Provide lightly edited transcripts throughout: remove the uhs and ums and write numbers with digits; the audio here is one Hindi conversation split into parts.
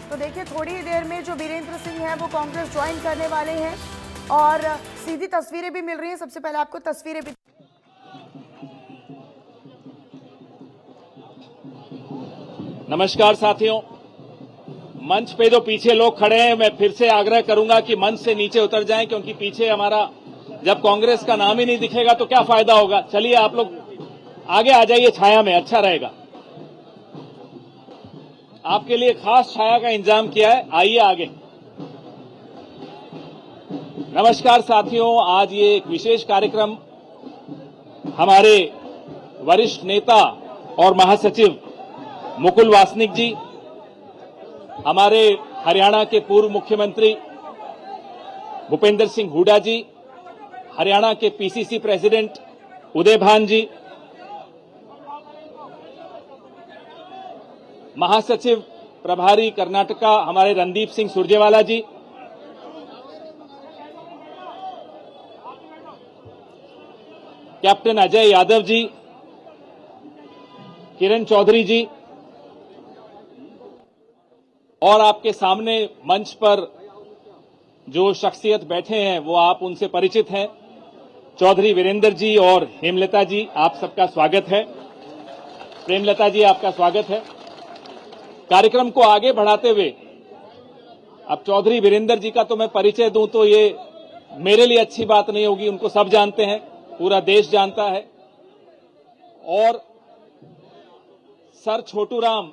तो देखिए थोड़ी ही देर में जो वीरेंद्र सिंह हैं वो कांग्रेस ज्वाइन करने वाले हैं और सीधी तस्वीरें भी मिल रही हैं। सबसे पहले आपको तस्वीरें भी नमस्कार साथियों, मंच पे जो पीछे लोग खड़े हैं मैं फिर से आग्रह करूंगा कि मंच से नीचे उतर जाएं, क्योंकि पीछे हमारा जब कांग्रेस का नाम ही नहीं दिखेगा तो क्या फायदा होगा। चलिए आप लोग आगे आ जाइए, छाया में अच्छा रहेगा। आपके लिए खास छाया का इंतजाम किया है, आइए आगे। नमस्कार साथियों, आज ये एक विशेष कार्यक्रम हमारे वरिष्ठ नेता और महासचिव मुकुल वासनिक जी, हमारे हरियाणा के पूर्व मुख्यमंत्री भूपेंद्र सिंह हुड्डा जी, हरियाणा के पीसीसी प्रेसिडेंट उदय भान जी, महासचिव प्रभारी कर्नाटका हमारे रणदीप सिंह सुरजेवाला जी, कैप्टन अजय यादव जी, किरण चौधरी जी, और आपके सामने मंच पर जो शख्सियत बैठे हैं वो आप उनसे परिचित हैं। चौधरी वीरेंद्र जी और हेमलता जी, आप सबका स्वागत है। प्रेमलता जी, आपका स्वागत है। कार्यक्रम को आगे बढ़ाते हुए अब चौधरी वीरेंद्र जी का तो मैं परिचय दूं तो ये मेरे लिए अच्छी बात नहीं होगी, उनको सब जानते हैं, पूरा देश जानता है। और सर छोटूराम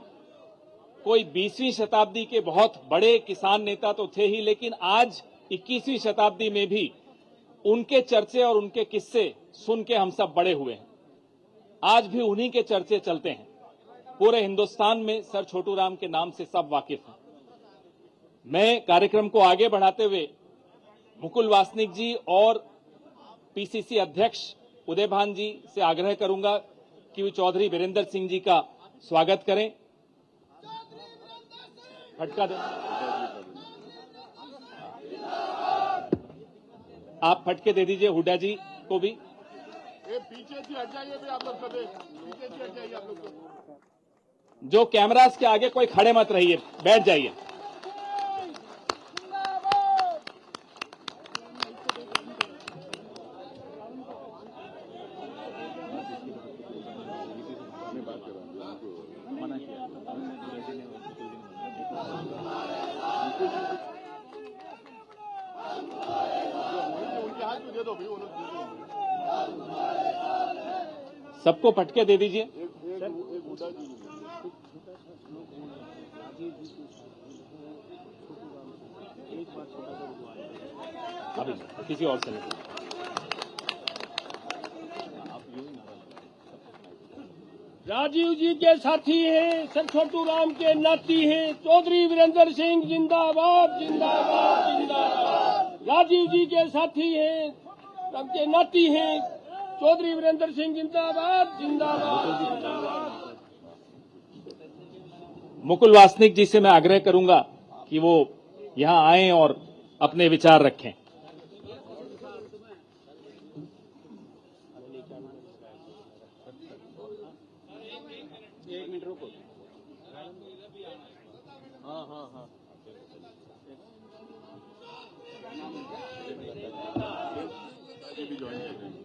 कोई 20वीं शताब्दी के बहुत बड़े किसान नेता तो थे ही, लेकिन आज 21वीं शताब्दी में भी उनके चर्चे और उनके किस्से सुन के हम सब बड़े हुए हैं। आज भी उन्हीं के चर्चे चलते हैं। पूरे हिंदुस्तान में सर छोटूराम के नाम से सब वाकिफ हैं। मैं कार्यक्रम को आगे बढ़ाते हुए मुकुल वासनिक जी और पीसीसी अध्यक्ष उदय भान जी से आग्रह करूंगा कि वे चौधरी वीरेंद्र सिंह जी का स्वागत करें। फटका दें, आप फटके दे दीजिए हुड्डा जी को भी। पीछे से हट जाइए भी आप लोग, पीछे से हट जाइए आप लोग। जो कैमरास के आगे कोई खड़े मत रहिए, बैठ जाइए। सबको फटके दे दीजिए। अभी किसी और से नहीं। राजीव जी के साथी हैं, सर छोटूराम के नाती हैं, चौधरी वीरेंद्र सिंह जिंदाबाद जिंदाबाद जिंदाबाद। राजीव जी के साथी हैं, उनके नाती हैं, चौधरी वीरेंद्र सिंह जिंदाबाद जिंदाबाद जिंदाबाद। मुकुल वासनिक जी से मैं आग्रह करूंगा कि वो यहां आएं और अपने विचार रखें।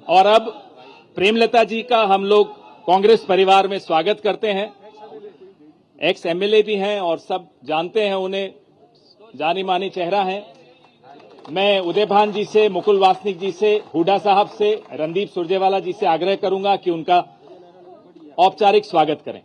और अब प्रेमलता जी का हम लोग कांग्रेस परिवार में स्वागत करते हैं। एक्स एमएलए भी हैं और सब जानते हैं उन्हें, जानी मानी चेहरा हैं। मैं उदय भान जी से, मुकुल वासनिक जी से, हुड्डा साहब से, रणदीप सुरजेवाला जी से आग्रह करूंगा कि उनका औपचारिक स्वागत करें।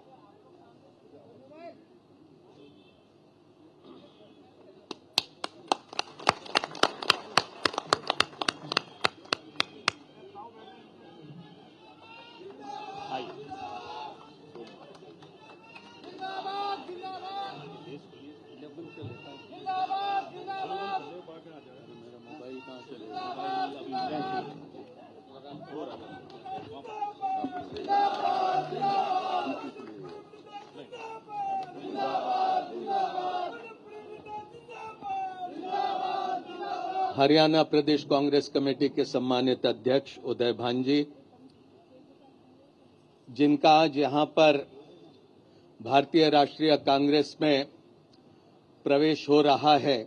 हरियाणा प्रदेश कांग्रेस कमेटी के सम्मानित अध्यक्ष उदय भान जी, जिनका आज यहां पर भारतीय राष्ट्रीय कांग्रेस में प्रवेश हो रहा है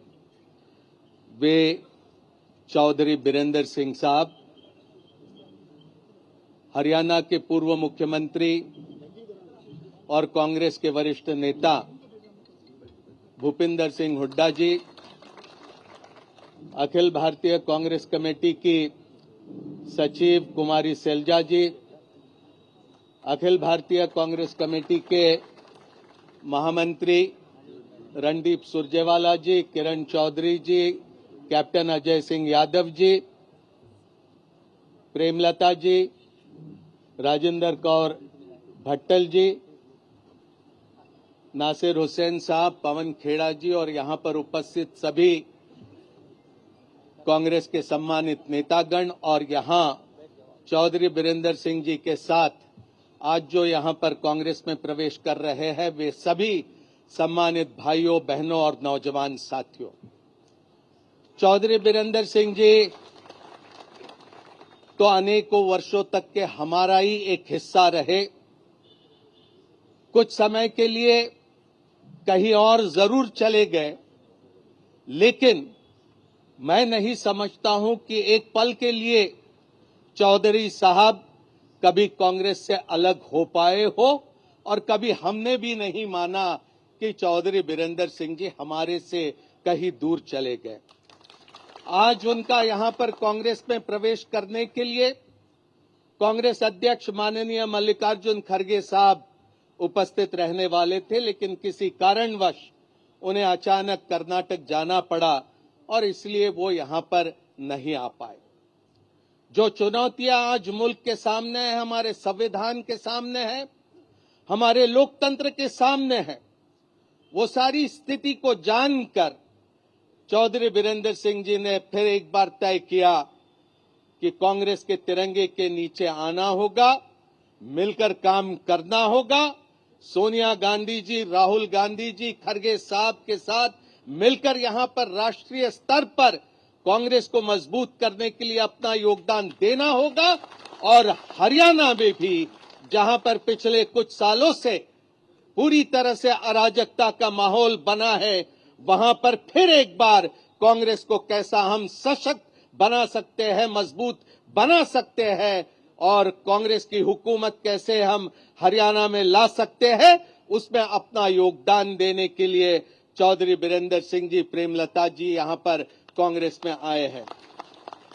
वे चौधरी बीरेंद्र सिंह साहब, हरियाणा के पूर्व मुख्यमंत्री और कांग्रेस के वरिष्ठ नेता भूपिंदर सिंह हुड्डा जी, अखिल भारतीय कांग्रेस कमेटी की सचिव कुमारी सैलजा जी, अखिल भारतीय कांग्रेस कमेटी के महामंत्री रणदीप सुरजेवाला जी, किरण चौधरी जी, कैप्टन अजय सिंह यादव जी, प्रेमलता जी, राजेंद्र कौर भट्टल जी, नासिर हुसैन साहब, पवन खेड़ा जी और यहां पर उपस्थित सभी कांग्रेस के सम्मानित नेतागण और यहां चौधरी बीरेंद्र सिंह जी के साथ आज जो यहां पर कांग्रेस में प्रवेश कर रहे हैं वे सभी सम्मानित भाइयों, बहनों और नौजवान साथियों, चौधरी बीरेंद्र सिंह जी तो अनेकों वर्षों तक के हमारा ही एक हिस्सा रहे। कुछ समय के लिए कहीं और जरूर चले गए, लेकिन मैं नहीं समझता हूं कि एक पल के लिए चौधरी साहब कभी कांग्रेस से अलग हो पाए हो और कभी हमने भी नहीं माना कि चौधरी बीरेंद्र सिंह जी हमारे से कहीं दूर चले गए। आज उनका यहां पर कांग्रेस में प्रवेश करने के लिए कांग्रेस अध्यक्ष माननीय मल्लिकार्जुन खड़गे साहब उपस्थित रहने वाले थे, लेकिन किसी कारणवश उन्हें अचानक कर्नाटक जाना पड़ा और इसलिए वो यहां पर नहीं आ पाए। जो चुनौतियां आज मुल्क के सामने है, हमारे संविधान के सामने है, हमारे लोकतंत्र के सामने है, वो सारी स्थिति को जानकर चौधरी बीरेंद्र सिंह जी ने फिर एक बार तय किया कि कांग्रेस के तिरंगे के नीचे आना होगा, मिलकर काम करना होगा। सोनिया गांधी जी, राहुल गांधी जी, खड़गे साहब के साथ मिलकर यहां पर राष्ट्रीय स्तर पर कांग्रेस को मजबूत करने के लिए अपना योगदान देना होगा और हरियाणा में भी जहां पर पिछले कुछ सालों से पूरी तरह से अराजकता का माहौल बना है, वहां पर फिर एक बार कांग्रेस को कैसा हम सशक्त बना सकते हैं, मजबूत बना सकते हैं और कांग्रेस की हुकूमत कैसे हम हरियाणा में ला सकते हैं, उसमें अपना योगदान देने के लिए चौधरी बीरेंद्र सिंह जी, प्रेमलता जी यहां पर कांग्रेस में आए हैं।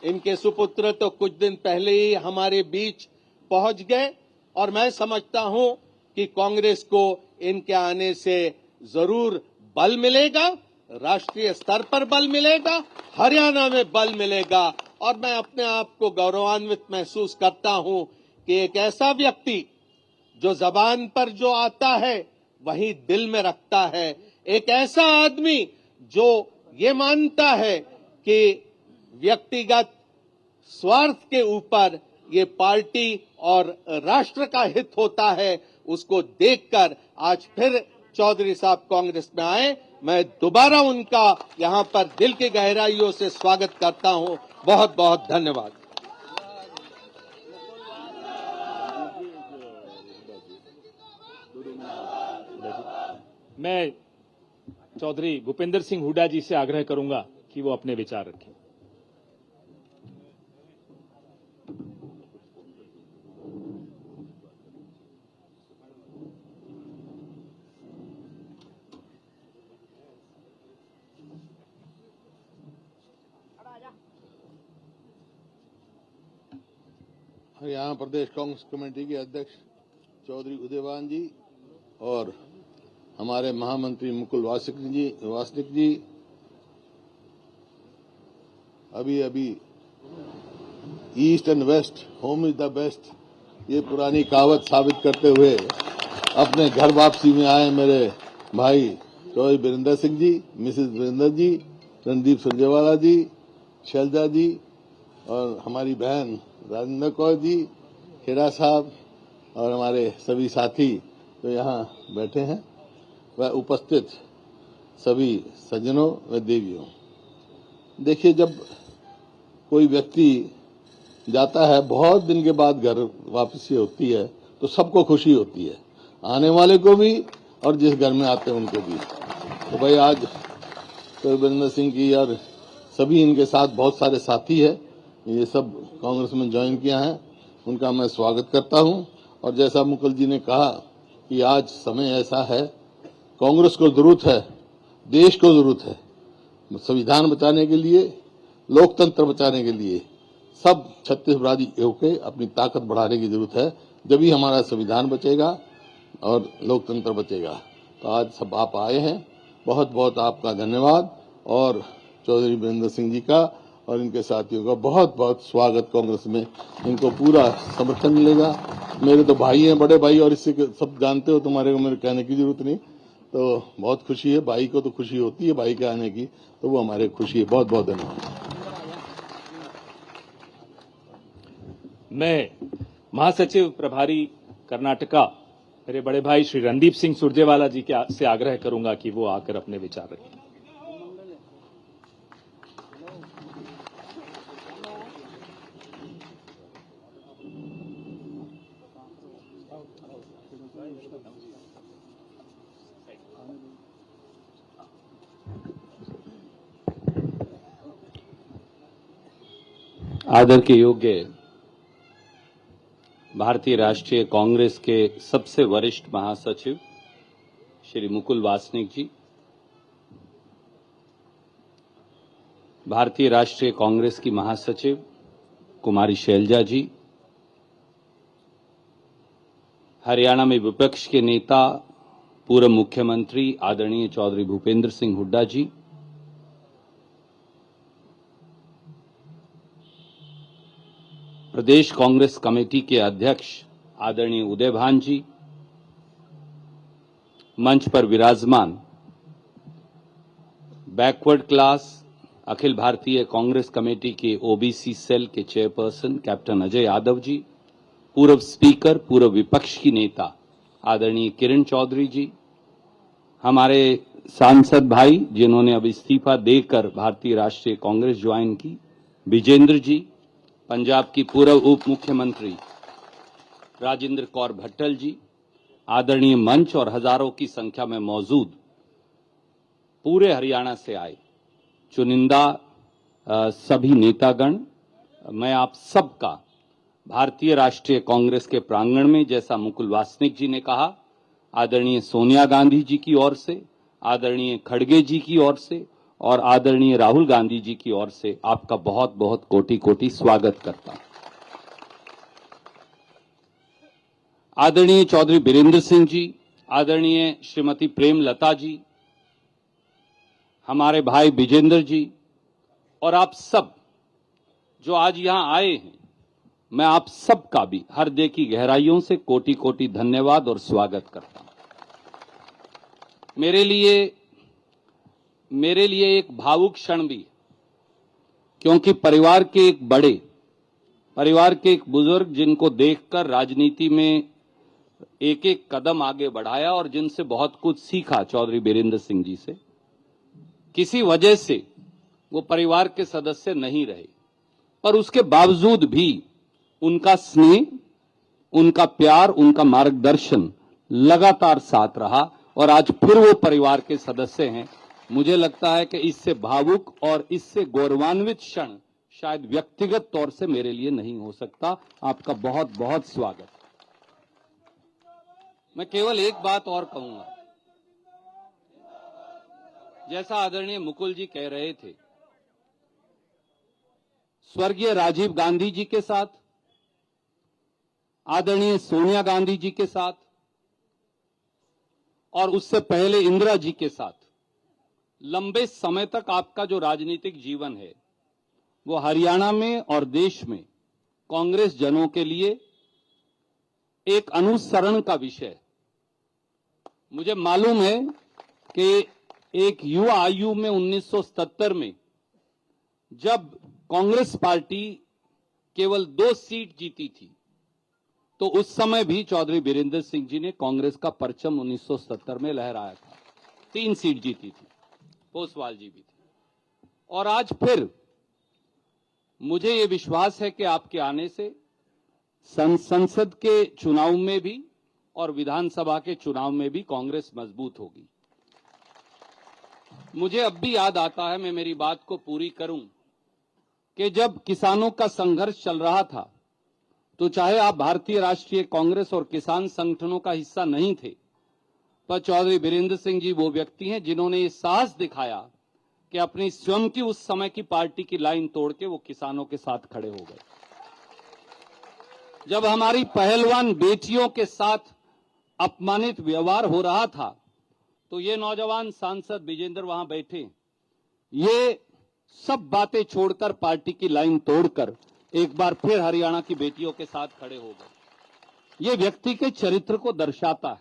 इनके सुपुत्र तो कुछ दिन पहले ही हमारे बीच पहुंच गए और मैं समझता हूं कि कांग्रेस को इनके आने से जरूर बल मिलेगा, राष्ट्रीय स्तर पर बल मिलेगा, हरियाणा में बल मिलेगा और मैं अपने आप को गौरवान्वित महसूस करता हूं कि एक ऐसा व्यक्ति जो जबान पर जो आता है वही दिल में रखता है, एक ऐसा आदमी जो ये मानता है कि व्यक्तिगत स्वार्थ के ऊपर ये पार्टी और राष्ट्र का हित होता है, उसको देखकर आज फिर चौधरी साहब कांग्रेस में आए। मैं दोबारा उनका यहां पर दिल की गहराइयों से स्वागत करता हूं। बहुत बहुत धन्यवाद। मैं चौधरी भूपेंद्र सिंह हुड्डा जी से आग्रह करूंगा कि वो अपने विचार रखें। हरियाणा प्रदेश कांग्रेस कमेटी के अध्यक्ष चौधरी उदयभान जी और हमारे महामंत्री मुकुल वासनिक जी अभी east and west home is the best ये पुरानी कहावत साबित करते हुए अपने घर वापसी में आए मेरे भाई चौधरी बीरेंद्र सिंह जी, मिसेस बीरेंद्र जी, रणदीप सुरजेवाला जी, शैलजा जी और हमारी बहन राजेंद्र कौर जी, खेड़ा साहब और हमारे सभी साथी जो यहाँ बैठे हैं व उपस्थित सभी सज्जनों व देवियों। देखिए, जब कोई व्यक्ति जाता है, बहुत दिन के बाद घर वापसी होती है तो सबको खुशी होती है, आने वाले को भी और जिस घर में आते हैं उनको भी। तो भाई आज चौधरी वीरेंद्र सिंह की और सभी इनके साथ बहुत सारे साथी है, ये सब कांग्रेस में ज्वाइन किया है, उनका मैं स्वागत करता हूं। और जैसा मुकुल जी ने कहा कि आज समय ऐसा है, कांग्रेस को जरूरत है, देश को जरूरत है, संविधान बचाने के लिए, लोकतंत्र बचाने के लिए सब छत्तीसगढ़ी होकर अपनी ताकत बढ़ाने की जरूरत है। जब ही हमारा संविधान बचेगा और लोकतंत्र बचेगा। तो आज सब आप आए हैं, बहुत बहुत आपका धन्यवाद। और चौधरी वीरेंद्र सिंह जी का और इनके साथियों का बहुत बहुत स्वागत। कांग्रेस में इनको पूरा समर्थन मिलेगा। मेरे तो भाई हैं, बड़े भाई, और इससे सब जानते हो, तुम्हारे को मेरे कहने की जरूरत नहीं। तो बहुत खुशी है, भाई को तो खुशी होती है भाई के आने की, तो वो हमारे खुशी है। बहुत बहुत धन्यवाद। मैं महासचिव प्रभारी कर्नाटका मेरे बड़े भाई श्री रणदीप सिंह सुरजेवाला जी से आग्रह करूंगा कि वो आकर अपने विचार रखें। आदर के योग्य भारतीय राष्ट्रीय कांग्रेस के सबसे वरिष्ठ महासचिव श्री मुकुल वासनिक जी, भारतीय राष्ट्रीय कांग्रेस की महासचिव कुमारी शैलजा जी, हरियाणा में विपक्ष के नेता पूर्व मुख्यमंत्री आदरणीय चौधरी भूपेंद्र सिंह हुड्डा जी, प्रदेश कांग्रेस कमेटी के अध्यक्ष आदरणीय उदय भान जी, मंच पर विराजमान backward class Akhil Bharatiya Congress committee के ओबीसी सेल के चेयरपर्सन कैप्टन अजय यादव जी, पूर्व स्पीकर पूर्व विपक्ष की नेता आदरणीय किरण चौधरी जी, हमारे सांसद भाई जिन्होंने अब इस्तीफा देकर भारतीय राष्ट्रीय कांग्रेस ज्वाइन की, विजेंद्र जी, पंजाब की पूर्व उप मुख्यमंत्री राजेंद्र कौर भट्टल जी, आदरणीय मंच और हजारों की संख्या में मौजूद पूरे हरियाणा से आए चुनिंदा सभी नेतागण, मैं आप सबका भारतीय राष्ट्रीय कांग्रेस के प्रांगण में, जैसा मुकुल वासनिक जी ने कहा, आदरणीय सोनिया गांधी जी की ओर से, आदरणीय खड़गे जी की ओर से और आदरणीय राहुल गांधी जी की ओर से आपका बहुत बहुत कोटि कोटि स्वागत करता हूं। आदरणीय चौधरी वीरेंद्र सिंह जी, आदरणीय श्रीमती प्रेमलता जी, हमारे भाई विजेंद्र जी और आप सब जो आज यहां आए हैं, मैं आप सबका भी हृदय की गहराइयों से कोटि कोटि धन्यवाद और स्वागत करता हूं। मेरे लिए एक भावुक क्षण भी, क्योंकि परिवार के एक बुजुर्ग जिनको देखकर राजनीति में एक एक कदम आगे बढ़ाया और जिनसे बहुत कुछ सीखा चौधरी वीरेंद्र सिंह जी से, किसी वजह से वो परिवार के सदस्य नहीं रहे, पर उसके बावजूद भी उनका स्नेह, उनका प्यार, उनका मार्गदर्शन लगातार साथ रहा और आज फिर वो परिवार के सदस्य हैं। मुझे लगता है कि इससे भावुक और इससे गौरवान्वित क्षण शायद व्यक्तिगत तौर से मेरे लिए नहीं हो सकता। आपका बहुत बहुत स्वागत। मैं केवल एक बात और कहूंगा, जैसा आदरणीय मुकुल जी कह रहे थे, स्वर्गीय राजीव गांधी जी के साथ, आदरणीय सोनिया गांधी जी के साथ और उससे पहले इंदिरा जी के साथ लंबे समय तक आपका जो राजनीतिक जीवन है वो हरियाणा में और देश में कांग्रेस जनों के लिए एक अनुसरण का विषय है। मुझे मालूम है कि एक युवा आयु में 1977 में जब कांग्रेस पार्टी केवल 2 सीट जीती थी, तो उस समय भी चौधरी वीरेंद्र सिंह जी ने कांग्रेस का परचम 1970 में लहराया था। 3 सीट जीती थी, पोसवाल जी भी थे। और आज फिर मुझे ये विश्वास है कि आपके आने से संसद के चुनाव में भी और विधानसभा के चुनाव में भी कांग्रेस मजबूत होगी। मुझे अब भी याद आता है, मैं मेरी बात को पूरी करूं, कि जब किसानों का संघर्ष चल रहा था तो चाहे आप भारतीय राष्ट्रीय कांग्रेस और किसान संगठनों का हिस्सा नहीं थे, पर चौधरी वीरेंद्र सिंह जी वो व्यक्ति हैं जिन्होंने ये साहस दिखाया कि अपनी स्वयं की उस समय की पार्टी की लाइन तोड़ के वो किसानों के साथ खड़े हो गए। जब हमारी पहलवान बेटियों के साथ अपमानित व्यवहार हो रहा था तो ये नौजवान सांसद विजेंद्र वहां बैठे, ये सब बातें छोड़कर पार्टी की लाइन तोड़कर एक बार फिर हरियाणा की बेटियों के साथ खड़े हो गए। ये व्यक्ति के चरित्र को दर्शाता है,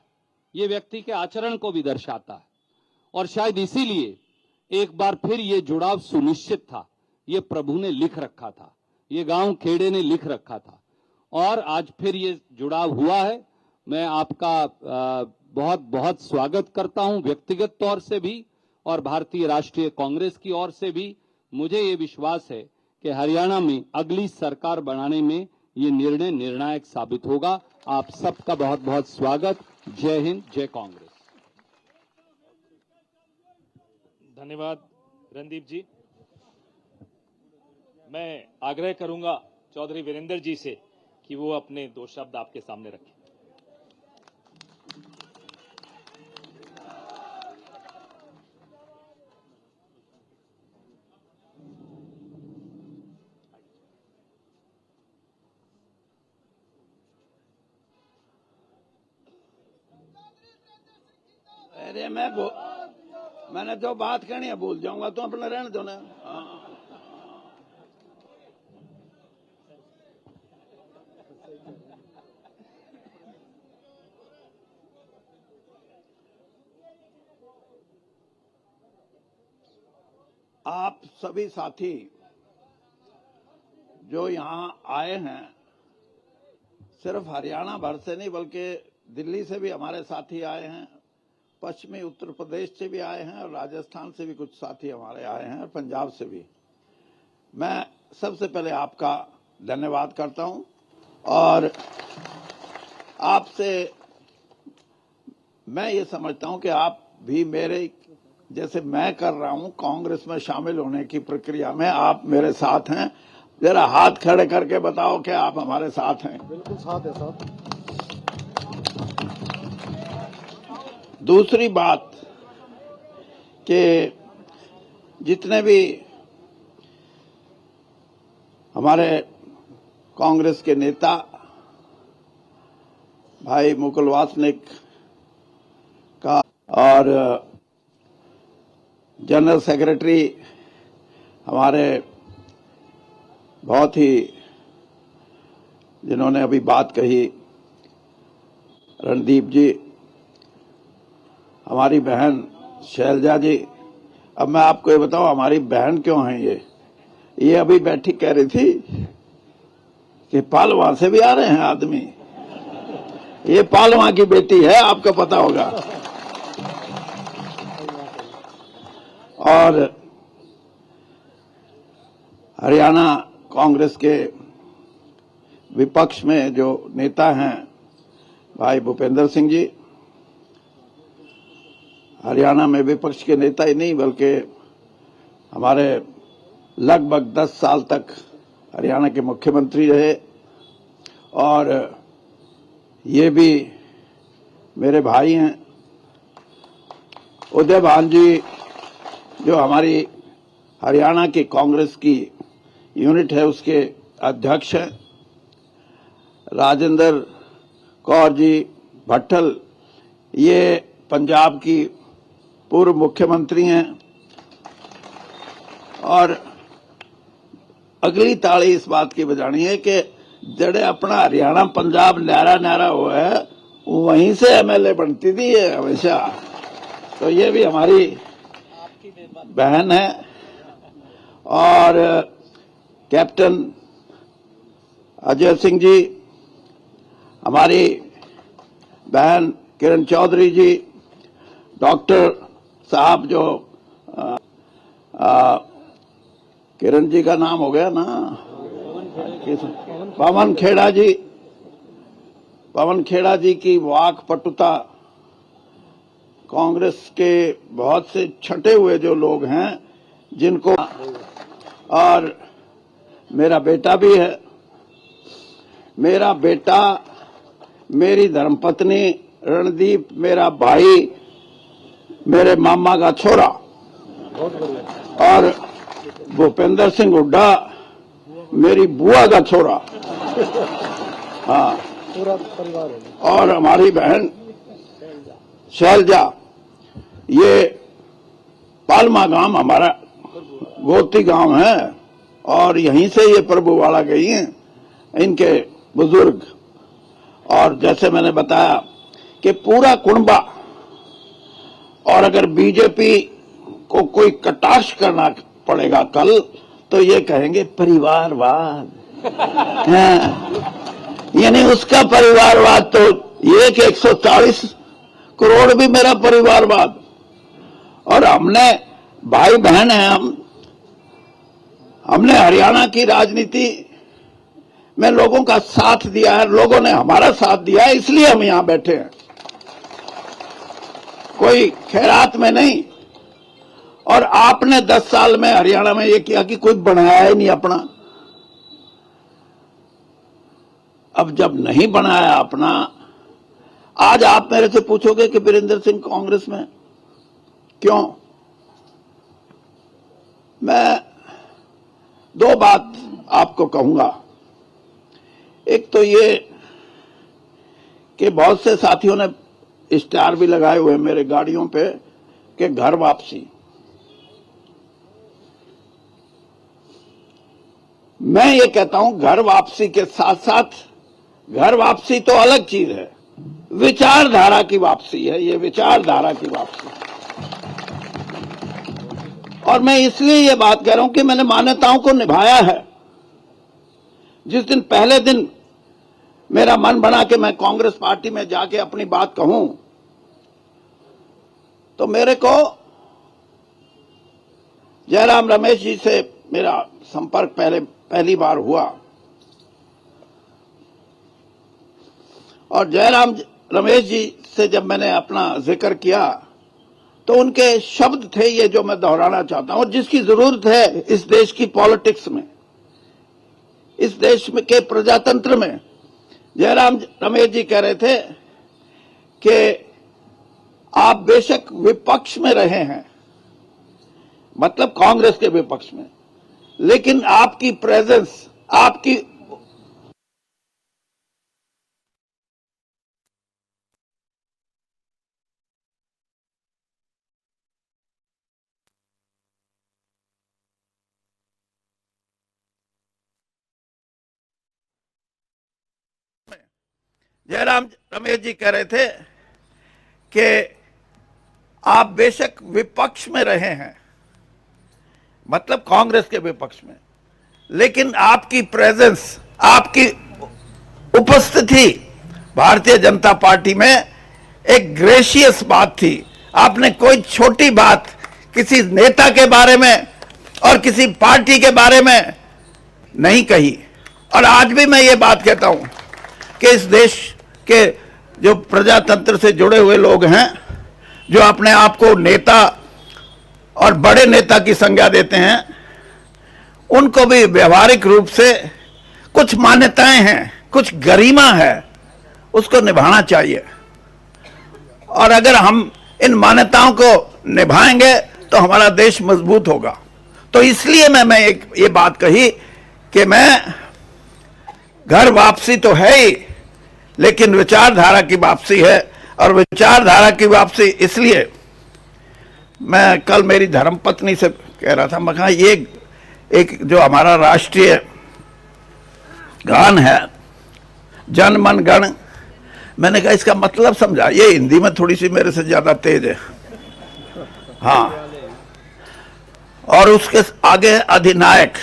ये व्यक्ति के आचरण को भी दर्शाता है, और शायद इसीलिए एक बार फिर ये जुड़ाव सुनिश्चित था। ये प्रभु ने लिख रखा था, ये गांव खेड़े ने लिख रखा था, और आज फिर ये जुड़ाव हुआ है। मैं आपका बहुत बहुत स्वागत करता हूं, व्यक्तिगत तौर से भी और भारतीय राष्ट्रीय कांग्रेस की ओर से भी। मुझे ये विश्वास है कि हरियाणा में अगली सरकार बनाने में ये निर्णय निर्णायक साबित होगा। आप सबका बहुत बहुत स्वागत। जय हिंद, जय कांग्रेस। धन्यवाद रणदीप जी। मैं आग्रह करूंगा चौधरी वीरेंद्र जी से कि वो अपने दो शब्द आपके सामने रखें। अरे मैंने जो बात करनी है भूल जाऊंगा तो अपना रहने दो ना। आप सभी साथी जो यहां आए हैं, सिर्फ हरियाणा भर से नहीं बल्कि दिल्ली से भी हमारे साथी आए हैं, पश्चिमी उत्तर प्रदेश से भी आए हैं, और राजस्थान से भी कुछ साथी हमारे आए हैं, और पंजाब से भी। मैं सबसे पहले आपका धन्यवाद करता हूं, और आपसे मैं ये समझता हूं कि आप भी मेरे जैसे मैं कर रहा हूं कांग्रेस में शामिल होने की प्रक्रिया में आप मेरे साथ हैं। जरा हाथ खड़े करके बताओ कि आप हमारे साथ हैं। बिल्कुल साथ है साहब। दूसरी बात कि जितने भी हमारे कांग्रेस के नेता भाई मुकुल वासनिक का और जनरल सेक्रेटरी हमारे बहुत ही जिन्होंने अभी बात कही रणदीप जी, हमारी बहन शैलजा जी। अब मैं आपको ये बताऊं हमारी बहन क्यों है ये अभी बैठी कह रही थी कि पालवा से भी आ रहे हैं आदमी। ये पालवा की बेटी है, आपको पता होगा। और हरियाणा कांग्रेस के विपक्ष में जो नेता हैं भाई भूपेंद्र सिंह जी, हरियाणा में विपक्ष के नेता ही नहीं बल्कि हमारे लगभग 10 साल तक हरियाणा के मुख्यमंत्री रहे, और ये भी मेरे भाई हैं। उदय भान जी जो हमारी हरियाणा की कांग्रेस की यूनिट है उसके अध्यक्ष हैं। राजेंद्र कौर जी भट्टल ये पंजाब की पूर्व मुख्यमंत्री हैं, और अगली ताली इस बात की बजानी है कि जड़े अपना हरियाणा पंजाब न्यारा न्यारा हुआ है वहीं से एमएलए बनती थी ये हमेशा। तो ये भी हमारी बहन है। और कैप्टन अजय सिंह जी, हमारी बहन किरण चौधरी जी, डॉक्टर साहब जो किरण जी का नाम हो गया ना, पवन खेड़ा जी की वाक पटुता कांग्रेस के बहुत से छटे हुए जो लोग हैं जिनको, और मेरा बेटा भी है, मेरा बेटा, मेरी धर्मपत्नी रणदीप, मेरा भाई, मेरे मामा का छोरा और भूपेंद्र सिंह हुड्डा मेरी बुआ का छोरा, हाँ, और हमारी बहन शैलजा। ये पालमा गांव हमारा गोती गांव है और यहीं से ये प्रभुवाड़ा गई हैं इनके बुजुर्ग। और जैसे मैंने बताया कि पूरा कुनबा, और अगर बीजेपी को कोई कटाक्ष करना पड़ेगा कल तो ये कहेंगे परिवारवाद, यानी उसका परिवारवाद तो ये कि 140 करोड़ भी मेरा परिवारवाद। और हमने भाई बहन हैं, हमने हरियाणा की राजनीति में लोगों का साथ दिया है, लोगों ने हमारा साथ दिया है, इसलिए हम यहां बैठे हैं, कोई खैरात में नहीं। और आपने 10 साल में हरियाणा में ये किया कि कोई बनाया ही नहीं अपना। अब जब नहीं बनाया अपना, आज आप मेरे से पूछोगे कि वीरेंद्र सिंह कांग्रेस में क्यों? मैं 2 बात आपको कहूंगा। एक तो ये कि बहुत से साथियों ने स्टार भी लगाए हुए मेरे गाड़ियों पे कि घर वापसी। मैं ये कहता हूं घर वापसी के साथ साथ, घर वापसी तो अलग चीज है, विचारधारा की वापसी है, ये विचारधारा की वापसी। और मैं इसलिए ये बात कह रहा हूं कि मैंने मान्यताओं को निभाया है। जिस दिन पहले दिन मेरा मन बना कि मैं कांग्रेस पार्टी में जाके अपनी बात कहूं, तो मेरे को जयराम रमेश जी से मेरा संपर्क पहली बार हुआ। और जयराम रमेश जी से जब मैंने अपना जिक्र किया तो उनके शब्द थे ये जो मैं दोहराना चाहता हूं, और जिसकी जरूरत है इस देश की पॉलिटिक्स में, इस देश में के प्रजातंत्र में। जयराम रमेश जी कह रहे थे कि आप बेशक विपक्ष में रहे हैं, मतलब कांग्रेस के विपक्ष में, लेकिन आपकी प्रेजेंस, आपकी जयराम रमेश जी कह रहे थे कि आप बेशक विपक्ष में रहे हैं, मतलब कांग्रेस के विपक्ष में, लेकिन आपकी प्रेजेंस, आपकी उपस्थिति भारतीय जनता पार्टी में एक ग्रेशियस बात थी। आपने कोई छोटी बात किसी नेता के बारे में और किसी पार्टी के बारे में नहीं कही। और आज भी मैं ये बात कहता हूं कि इस देश के जो प्रजातंत्र से जुड़े हुए लोग हैं, जो अपने आप को नेता और बड़े नेता की संज्ञा देते हैं, उनको भी व्यवहारिक रूप से कुछ मान्यताएं हैं, कुछ गरिमा है, उसको निभाना चाहिए। और अगर हम इन मान्यताओं को निभाएंगे तो हमारा देश मजबूत होगा। तो इसलिए मैं ये बात कही कि मैं, घर वापसी तो है ही, लेकिन विचारधारा की वापसी है। और विचारधारा की वापसी इसलिए, मैं कल मेरी धर्मपत्नी से कह रहा था, मैं कहा ये एक जो हमारा राष्ट्रीय गान है, जन मन गण, मैंने कहा इसका मतलब समझा। ये हिंदी में थोड़ी सी मेरे से ज्यादा तेज है, हाँ। और उसके आगे है अधिनायक,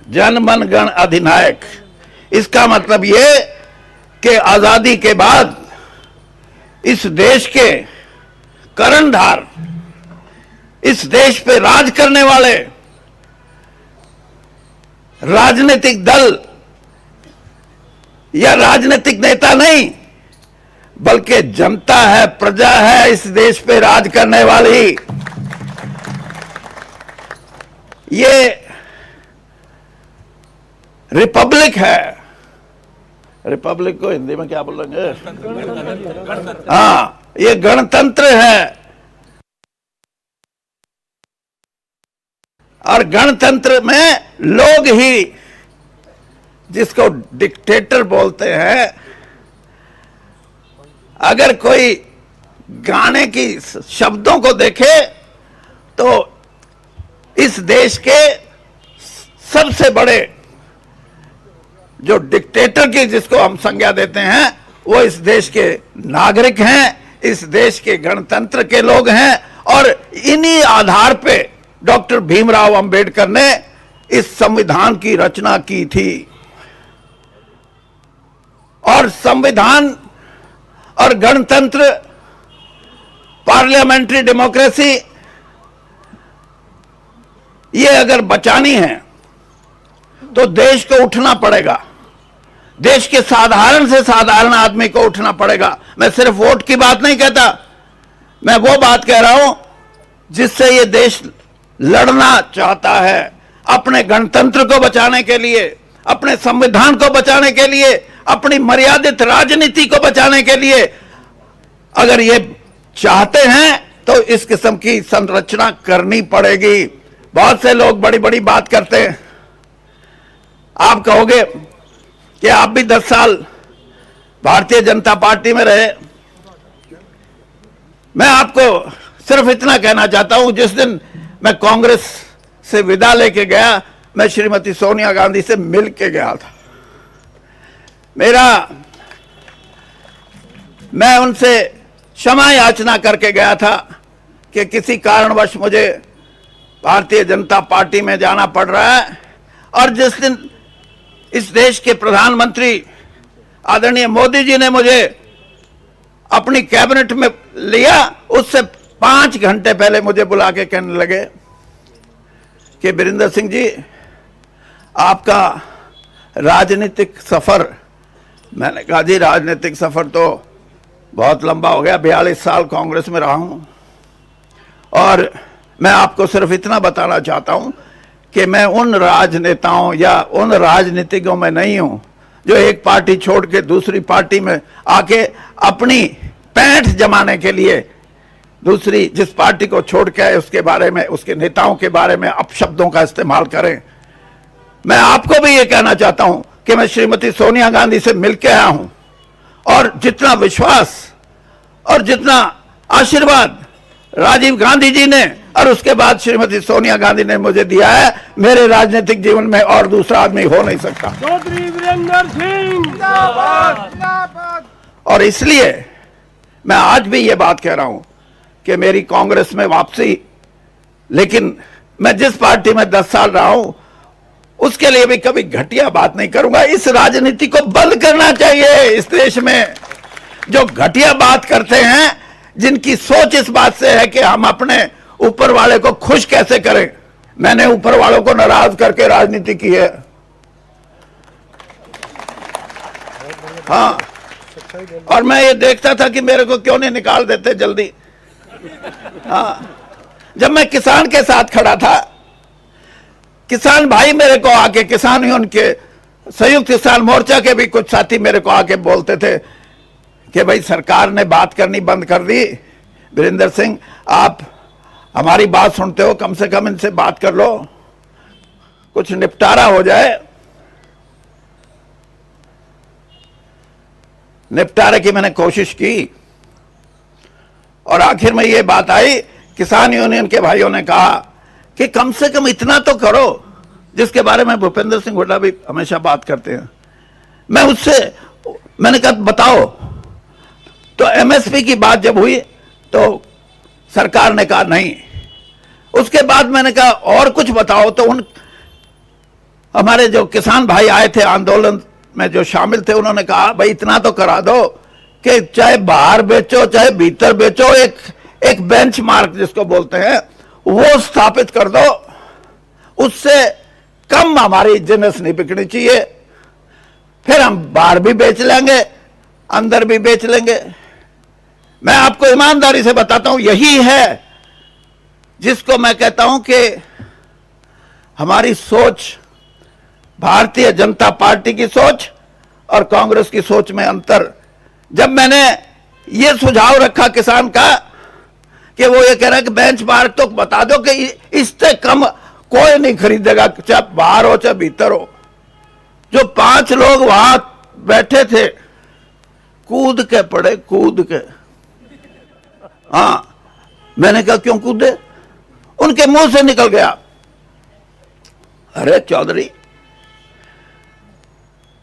जन मन गण अधिनायक। इसका मतलब ये कि आजादी के बाद इस देश के कर्णधार, इस देश पे राज करने वाले राजनीतिक दल या राजनीतिक नेता नहीं, बल्कि जनता है, प्रजा है इस देश पे राज करने वाली। ये रिपब्लिक है। रिपब्लिक को हिंदी में क्या बोलेंगे? हाँ, ये गणतंत्र है। और गणतंत्र में लोग ही, जिसको डिक्टेटर बोलते हैं, अगर कोई गाने की शब्दों को देखे तो इस देश के सबसे बड़े जो डिक्टेटर की जिसको हम संज्ञा देते हैं वो इस देश के नागरिक हैं, इस देश के गणतंत्र के लोग हैं। और इन्हीं आधार पे डॉक्टर भीमराव अंबेडकर ने इस संविधान की रचना की थी। और संविधान और गणतंत्र, पार्लियामेंट्री डेमोक्रेसी, ये अगर बचानी है तो देश को उठना पड़ेगा। देश के साधारण से साधारण आदमी को उठना पड़ेगा। मैं सिर्फ वोट की बात नहीं कहता, मैं वो बात कह रहा हूं जिससे ये देश लड़ना चाहता है, अपने गणतंत्र को बचाने के लिए, अपने संविधान को बचाने के लिए, अपनी मर्यादित राजनीति को बचाने के लिए। अगर ये चाहते हैं तो इस किस्म की संरचना करनी पड़ेगी। बहुत से लोग बड़ी बड़ी बात करते हैं। आप कहोगे कि आप भी 10 साल भारतीय जनता पार्टी में रहे। मैं आपको सिर्फ इतना कहना चाहता हूं, जिस दिन मैं कांग्रेस से विदा लेके गया, मैं श्रीमती सोनिया गांधी से मिल के गया था। मैं उनसे क्षमा याचना करके गया था कि किसी कारणवश मुझे भारतीय जनता पार्टी में जाना पड़ रहा है। और जिस दिन इस देश के प्रधानमंत्री आदरणीय मोदी जी ने मुझे अपनी कैबिनेट में लिया, उससे 5 घंटे पहले मुझे बुला के कहने लगे कि वीरेंद्र सिंह जी, आपका राजनीतिक सफर। मैंने कहा जी, राजनीतिक सफर तो बहुत लंबा हो गया, 42 साल कांग्रेस में रहा हूं। और मैं आपको सिर्फ इतना बताना चाहता हूं कि मैं उन राजनेताओं या उन राजनीतिकों में नहीं हूं जो एक पार्टी छोड़ के दूसरी पार्टी में आके अपनी पैंठ जमाने के लिए दूसरी जिस पार्टी को छोड़ के आए उसके बारे में, उसके नेताओं के बारे में अपशब्दों का इस्तेमाल करें। मैं आपको भी ये कहना चाहता हूं कि मैं श्रीमती सोनिया गांधी से मिलकर आया हूं, और जितना विश्वास और जितना आशीर्वाद राजीव गांधी जी ने और उसके बाद श्रीमती सोनिया गांधी ने मुझे दिया है, मेरे राजनीतिक जीवन में और दूसरा आदमी हो नहीं सकता। चौधरी वीरेंद्र सिंह जिंदाबाद। और इसलिए मैं आज भी ये बात कह रहा हूं कि मेरी कांग्रेस में वापसी, लेकिन मैं जिस पार्टी में 10 साल रहा हूं उसके लिए भी कभी घटिया बात नहीं करूंगा। इस राजनीति को बंद करना चाहिए। इस देश में जो घटिया बात करते हैं, जिनकी सोच इस बात से है कि हम अपने ऊपर वाले को खुश कैसे करें। मैंने ऊपर वालों को नाराज करके राजनीति की है। हाँ, और मैं ये देखता था कि मेरे को क्यों नहीं निकाल देते जल्दी। हाँ, जब मैं किसान के साथ खड़ा था, किसान भाई मेरे को आके, किसान यूनियन के संयुक्त किसान मोर्चा के भी कुछ साथी मेरे को आके बोलते थे कि भाई सरकार ने बात करनी बंद कर दी, वीरेंद्र सिंह आप हमारी बात सुनते हो, कम से कम इनसे बात कर लो, कुछ निपटारा हो जाए। निपटारे की मैंने कोशिश की और आखिर में ये बात आई, किसान यूनियन के भाइयों ने कहा कि कम से कम इतना तो करो, जिसके बारे में भूपेंद्र सिंह हुड्डा भी हमेशा बात करते हैं। मैंने कहा बताओ। तो एमएसपी की बात जब हुई तो सरकार ने कहा नहीं। उसके बाद मैंने कहा और कुछ बताओ, तो उन हमारे जो किसान भाई आए थे आंदोलन में जो शामिल थे, उन्होंने कहा भाई इतना तो करा दो कि चाहे बाहर बेचो चाहे भीतर बेचो, एक बेंचमार्क जिसको बोलते हैं वो स्थापित कर दो, उससे कम हमारी जिन्स नहीं बिकनी चाहिए, फिर हम बाहर भी बेच लेंगे अंदर भी बेच लेंगे। मैं आपको ईमानदारी से बताता हूं, यही है जिसको मैं कहता हूं कि हमारी सोच, भारतीय जनता पार्टी की सोच और कांग्रेस की सोच में अंतर। जब मैंने ये सुझाव रखा किसान का कि वो ये कह रहा है कि बेंच मार्क तो बता दो कि इससे कम कोई नहीं खरीदेगा, चाहे बाहर हो चाहे भीतर हो। जो 5 लोग वहां बैठे थे कूद के पड़े, कूद के। हाँ, मैंने कहा क्यों कूदे? उनके मुंह से निकल गया, अरे चौधरी,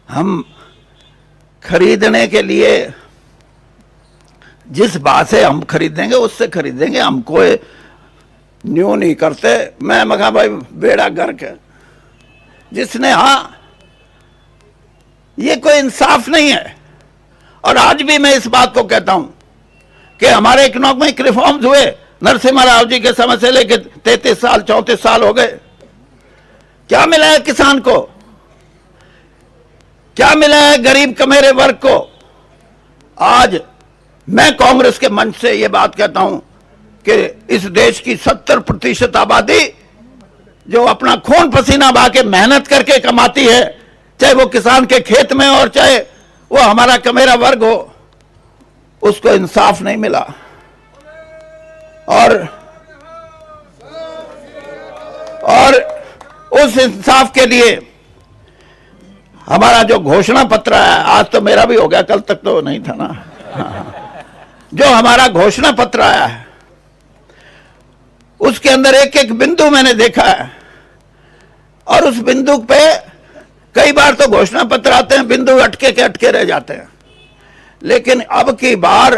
हम खरीदने के लिए जिस बात से हम खरीदेंगे उससे खरीदेंगे, हम कोई न्यू नहीं करते। मैं कहा भाई बेड़ा गर्क है। जिसने, हाँ, ये कोई इंसाफ नहीं है। और आज भी मैं इस बात को कहता हूं कि हमारे इकोनॉमिक रिफॉर्म्स हुए नरसिम्हा राव जी के समय से लेकर 33 साल 34 साल हो गए। क्या मिला है किसान को? क्या मिला है गरीब कमेरे वर्ग को? आज मैं कांग्रेस के मंच से यह बात कहता हूं कि इस देश की 70% आबादी जो अपना खून पसीना बहा के मेहनत करके कमाती है, चाहे वो किसान के खेत में और चाहे वो हमारा कमेरा वर्ग हो, उसको इंसाफ नहीं मिला। और उस इंसाफ के लिए हमारा जो घोषणा पत्र है, आज तो मेरा भी हो गया, कल तक तो नहीं था ना। जो हमारा घोषणा पत्र आया है उसके अंदर एक एक बिंदु मैंने देखा है, और उस बिंदु पे कई बार तो घोषणा पत्र आते हैं, बिंदु अटके के अटके रह जाते हैं। लेकिन अब की बार